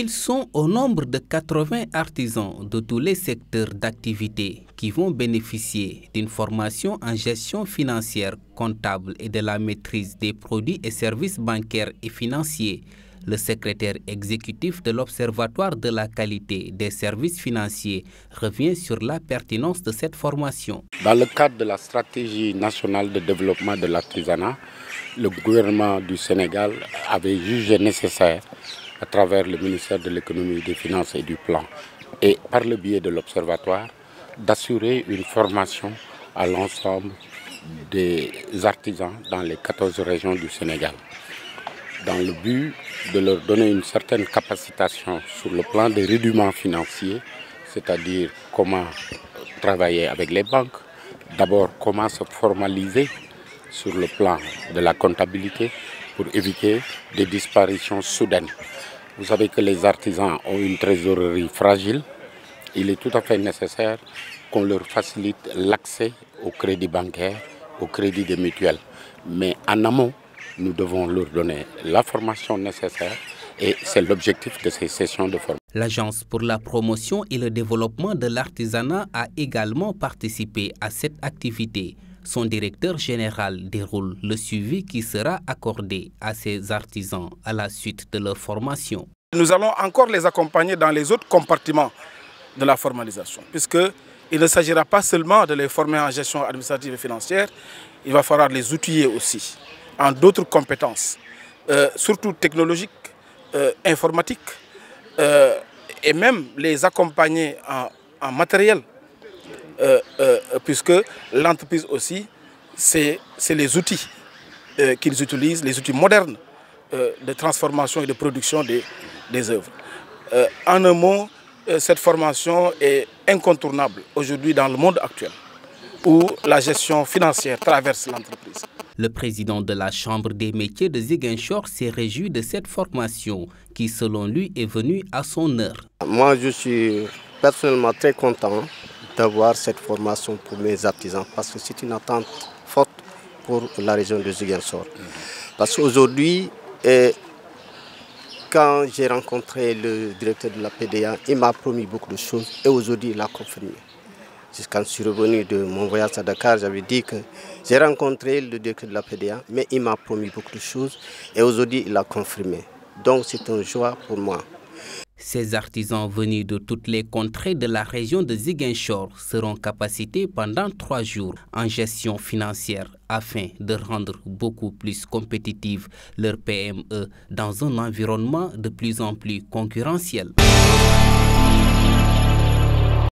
Ils sont au nombre de 80 artisans de tous les secteurs d'activité qui vont bénéficier d'une formation en gestion financière, comptable et de la maîtrise des produits et services bancaires et financiers. Le secrétaire exécutif de l'Observatoire de la qualité des services financiers revient sur la pertinence de cette formation. Dans le cadre de la stratégie nationale de développement de l'artisanat, le gouvernement du Sénégal avait jugé nécessaire, à travers le ministère de l'économie, des finances et du plan, et par le biais de l'Observatoire, d'assurer une formation à l'ensemble des artisans dans les 14 régions du Sénégal, dans le but de leur donner une certaine capacitation sur le plan des rudiments financiers, c'est-à-dire comment travailler avec les banques, d'abord comment se formaliser sur le plan de la comptabilité pour éviter des disparitions soudaines. Vous savez que les artisans ont une trésorerie fragile. Il est tout à fait nécessaire qu'on leur facilite l'accès au crédit bancaire, au crédit des mutuelles. Mais en amont, nous devons leur donner la formation nécessaire et c'est l'objectif de ces sessions de formation. L'Agence pour la promotion et le développement de l'artisanat a également participé à cette activité. Son directeur général déroule le suivi qui sera accordé à ces artisans à la suite de leur formation. Nous allons encore les accompagner dans les autres compartiments de la formalisation, puisqu'il ne s'agira pas seulement de les former en gestion administrative et financière, il va falloir les outiller aussi en d'autres compétences, surtout technologiques, informatiques, et même les accompagner en matériel. Puisque l'entreprise aussi, c'est les outils qu'ils utilisent, les outils modernes de transformation et de production des œuvres. En un mot, cette formation est incontournable aujourd'hui dans le monde actuel, où la gestion financière traverse l'entreprise. Le président de la Chambre des métiers de Ziguinchor s'est réjoui de cette formation qui, selon lui, est venue à son heure. Moi, je suis personnellement très content d'avoir cette formation pour mes artisans parce que c'est une attente forte pour la région de Ziguinchor. Parce qu'aujourd'hui, quand j'ai rencontré le directeur de la PDA, il m'a promis beaucoup de choses et aujourd'hui il a confirmé. Quand je suis revenu de mon voyage à Dakar, j'avais dit que j'ai rencontré le directeur de la PDA, mais il m'a promis beaucoup de choses et aujourd'hui il a confirmé. Donc c'est une joie pour moi. Ces artisans venus de toutes les contrées de la région de Ziguinchor seront capacités pendant 3 jours en gestion financière afin de rendre beaucoup plus compétitive leur PME dans un environnement de plus en plus concurrentiel.